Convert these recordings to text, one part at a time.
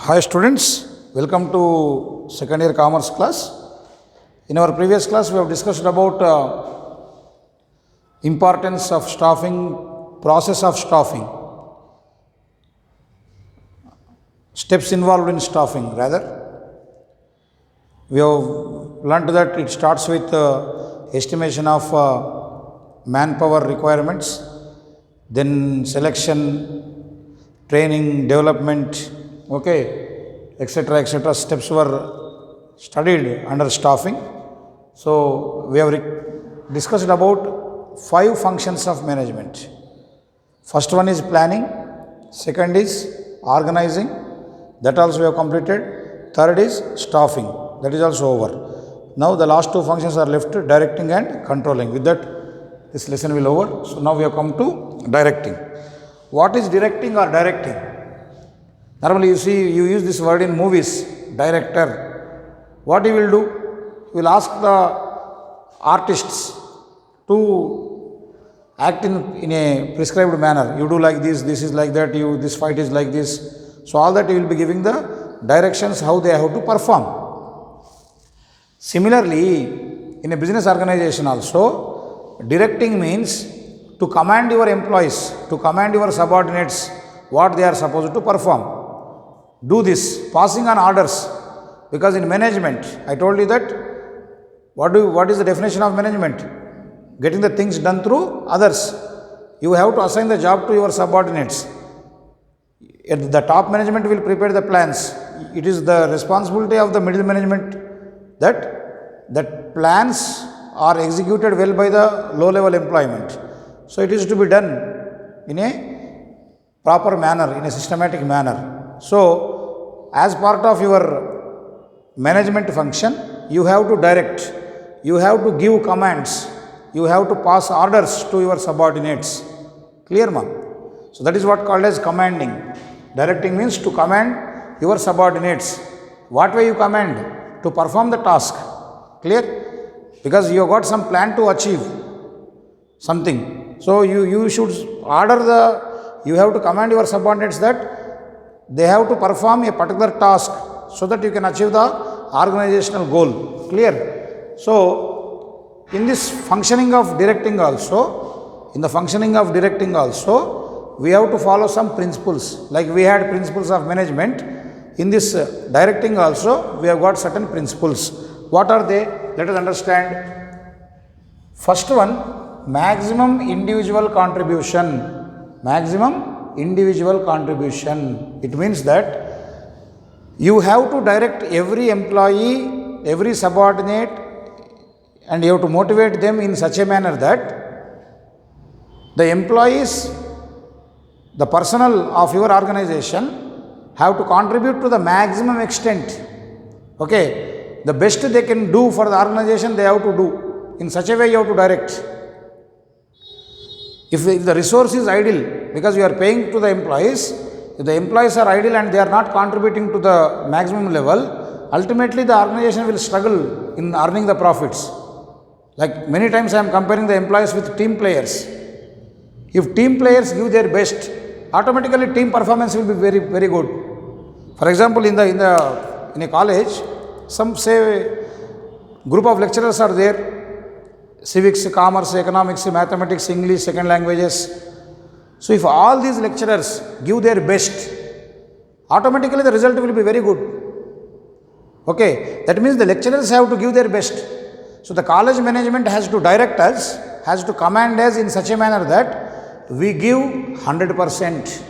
Hi students, welcome to second year commerce class. In our previous class we have discussed about importance of staffing, process of staffing, steps involved in staffing rather. We have learnt that it starts with estimation of manpower requirements, then selection, training, development, okay, etc. Steps were studied under staffing. So we have discussed about 5 functions of management. First one is planning, second is organizing, that also we have completed. Third is staffing, that is also over. Now the last 2 functions are left, directing and controlling. With that this lesson will over. So now we have come to directing. What is directing or directing? Normally you see, you use this word in movies, director. What he will do? He will ask the artists to act in a prescribed manner. You do like this is like that, this fight is like this. So all that he will be giving the directions how they have to perform. Similarly, in a business organization also, directing means to command your employees, to command your subordinates what they are supposed to perform. Do this, passing on orders, because in management, I told you that what is the definition of management? Getting the things done through others. You have to assign the job to your subordinates. The top management will prepare the plans. It is the responsibility of the middle management that plans are executed well by the low level employment. So it is to be done in a proper manner, in a systematic manner. So, as part of your management function, you have to direct, you have to give commands, you have to pass orders to your subordinates. Clear, ma'am? So, that is what called as commanding. Directing means to command your subordinates. What way you command? To perform the task. Clear? Because you have got some plan to achieve something. So, you should you have to command your subordinates that they have to perform a particular task so that you can achieve the organizational goal. Clear? So, in this functioning of directing also, we have to follow some principles. Like we had principles of management, in this directing also, we have got certain principles. What are they? Let us understand. First one, maximum individual contribution. Maximum individual contribution. It means that you have to direct every employee, every subordinate, and you have to motivate them in such a manner that the employees, the personnel of your organization have to contribute to the maximum extent. Okay, the best they can do for the organization they have to do. In such a way you have to direct. If the resource is idle, because you are paying to the employees, if the employees are idle and they are not contributing to the maximum level, ultimately the organization will struggle in earning the profits. Like many times I am comparing the employees with team players. If team players give their best, automatically team performance will be very, very good. For example, in a college, some say group of lecturers are there. Civics, commerce, economics, mathematics, English, second languages. So if all these lecturers give their best, automatically the result will be very good. Okay, that means the lecturers have to give their best. So the college management has to direct us, has to command us in such a manner that we give 100%.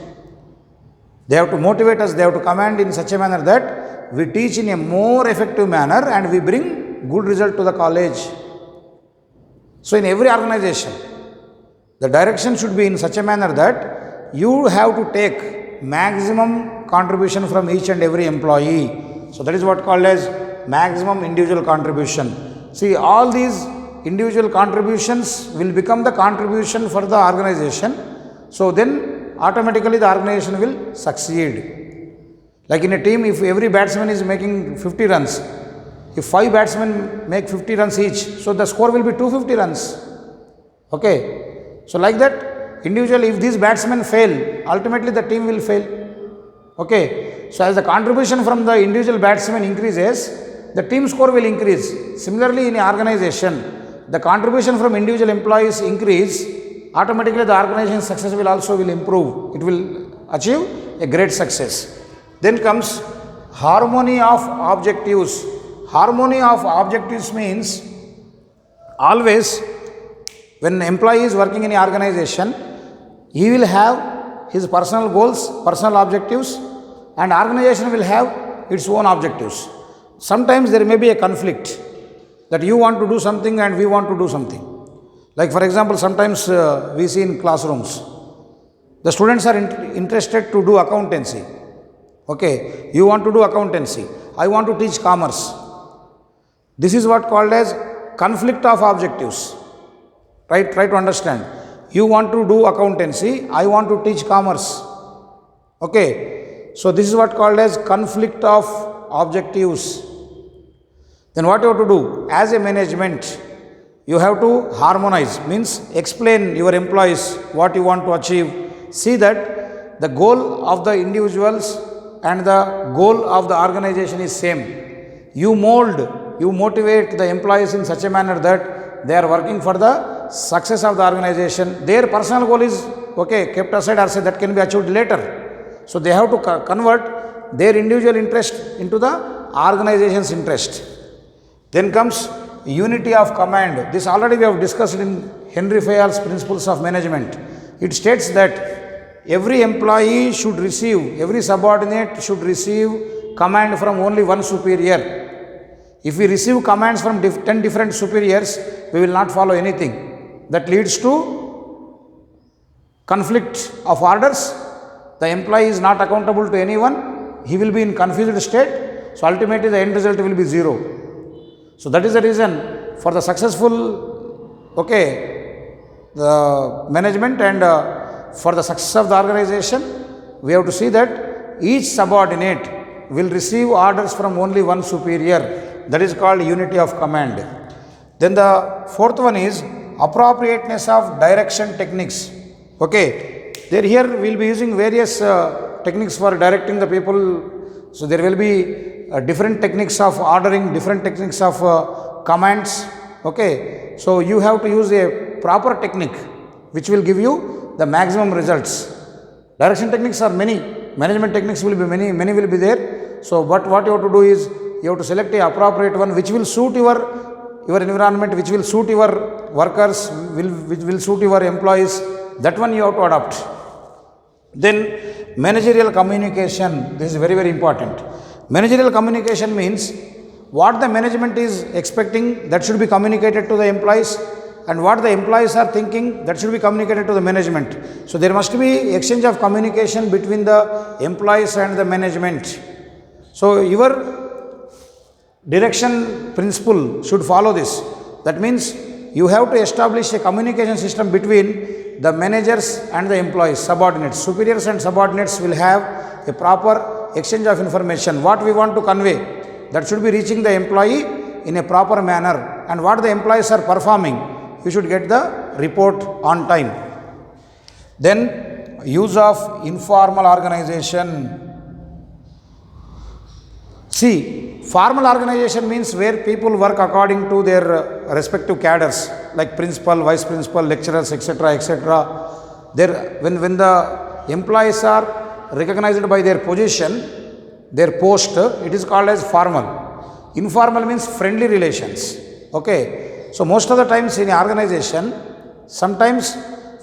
They have to motivate us, they have to command in such a manner that we teach in a more effective manner and we bring good result to the college. So in every organization, the direction should be in such a manner that you have to take maximum contribution from each and every employee. So that is what called as maximum individual contribution. See, all these individual contributions will become the contribution for the organization. So then automatically the organization will succeed. Like in a team, if every batsman is making 50 runs, if 5 batsmen make 50 runs each, so the score will be 250 runs. Okay. So like that, individually, if these batsmen fail, ultimately the team will fail. Okay. So as the contribution from the individual batsman increases, the team score will increase. Similarly, in an organization, the contribution from individual employees increase, automatically the organization success will also will improve. It will achieve a great success. Then comes harmony of objectives. Harmony of objectives means always when an employee is working in an organization, he will have his personal goals, personal objectives, and organization will have its own objectives. Sometimes there may be a conflict that you want to do something and we want to do something. Like for example, sometimes we see in classrooms, the students are interested to do accountancy. Okay, you want to do accountancy. I want to teach commerce. This is what called as conflict of objectives. Right? Try to understand. You want to do accountancy. I want to teach commerce. Okay. So this is what called as conflict of objectives. Then what you have to do? As a management, you have to harmonize. Means explain your employees what you want to achieve. See that the goal of the individuals and the goal of the organization is same. You motivate the employees in such a manner that they are working for the success of the organization. Their personal goal is kept aside or say that can be achieved later. So they have to convert their individual interest into the organization's interest. Then comes unity of command. This already we have discussed in Henry Fayol's Principles of Management. It states that every employee should receive, every subordinate should receive command from only one superior. If we receive commands from 10 different superiors, we will not follow anything. That leads to conflict of orders. The employee is not accountable to anyone. He will be in confused state. So ultimately the end result will be zero. So that is the reason for the successful, the management and for the success of the organization, we have to see that each subordinate will receive orders from only one superior. That is called unity of command. Then the fourth one is appropriateness of direction techniques. Here we will be using various techniques for directing the people. So there will be different techniques of ordering, different techniques of commands. So you have to use a proper technique which will give you the maximum results. Direction techniques are many. Management techniques will be many will be there. So but what you have to do is you have to select a appropriate one which will suit your environment, which will suit your workers, which will suit your employees. That one you have to adopt. Then managerial communication. This is very, very important. Managerial communication means what the management is expecting, that should be communicated to the employees, and what the employees are thinking, that should be communicated to the management. So there must be exchange of communication between the employees and the management. So your direction principle should follow this. That means you have to establish a communication system between the managers and the employees, subordinates. Superiors and subordinates will have a proper exchange of information. What we want to convey, that should be reaching the employee in a proper manner. And what the employees are performing, you should get the report on time. Then use of informal organization. See, formal organization means where people work according to their respective cadres, like principal, vice principal, lecturers, etc., etc. There, when the employees are recognized by their position, their post, it is called as formal. Informal means friendly relations. So most of the times in an organization, sometimes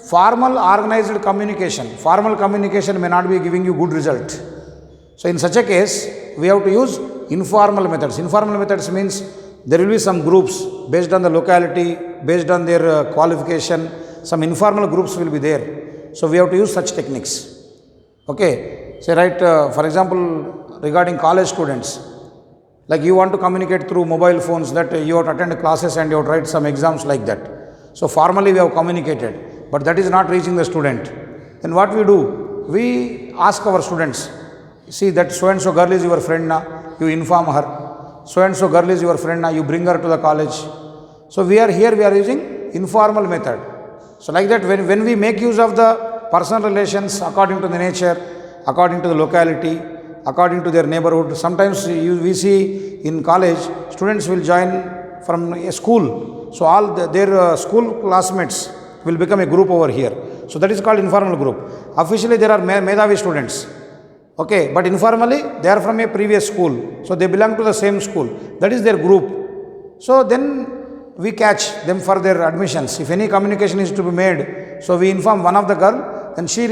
formal organized communication, formal communication may not be giving you good result. So in such a case, we have to use informal methods. Informal methods means there will be some groups based on the locality, based on their qualification. Some informal groups will be there. So we have to use such techniques. Say for example, regarding college students, like you want to communicate through mobile phones, that you have to attend classes and you have to write some exams like that. So formally we have communicated, but that is not reaching the student. Then what we do? We ask our students, see that so and so girl is your friend now, you inform her. So and so girl is your friend now, you bring her to the college. So we are using informal method. So like that, when we make use of the personal relations according to the nature, according to the locality, according to their neighborhood. Sometimes we see in college, students will join from a school. So all their school classmates will become a group over here. So that is called informal group. Officially there are Medhavi students. Okay, but informally they are from a previous school. So they belong to the same school. That is their group. So then we catch them for their admissions. If any communication is to be made, so we inform one of the girl, then she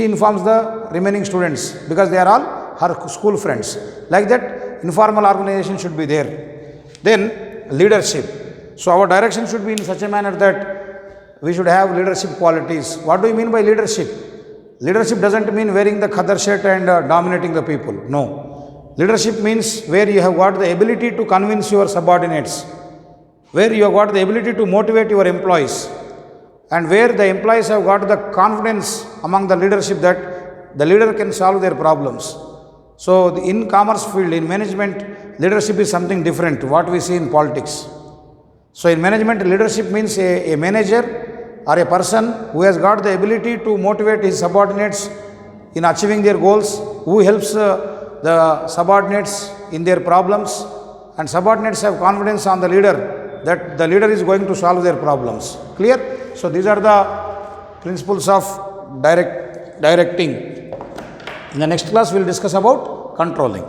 informs the remaining students because they are all her school friends. Like that, informal organization should be there. Then leadership. So our direction should be in such a manner that we should have leadership qualities. What do you mean by leadership? Leadership doesn't mean wearing the khadar shirt and dominating the people. No. Leadership means where you have got the ability to convince your subordinates, where you have got the ability to motivate your employees, and where the employees have got the confidence among the leadership that the leader can solve their problems. So in commerce field, in management, leadership is something different what we see in politics. So in management, leadership means a manager or a person who has got the ability to motivate his subordinates in achieving their goals, who helps the subordinates in their problems, and subordinates have confidence on the leader that the leader is going to solve their problems. Clear? So these are the principles of directing. In the next class, we will discuss about controlling.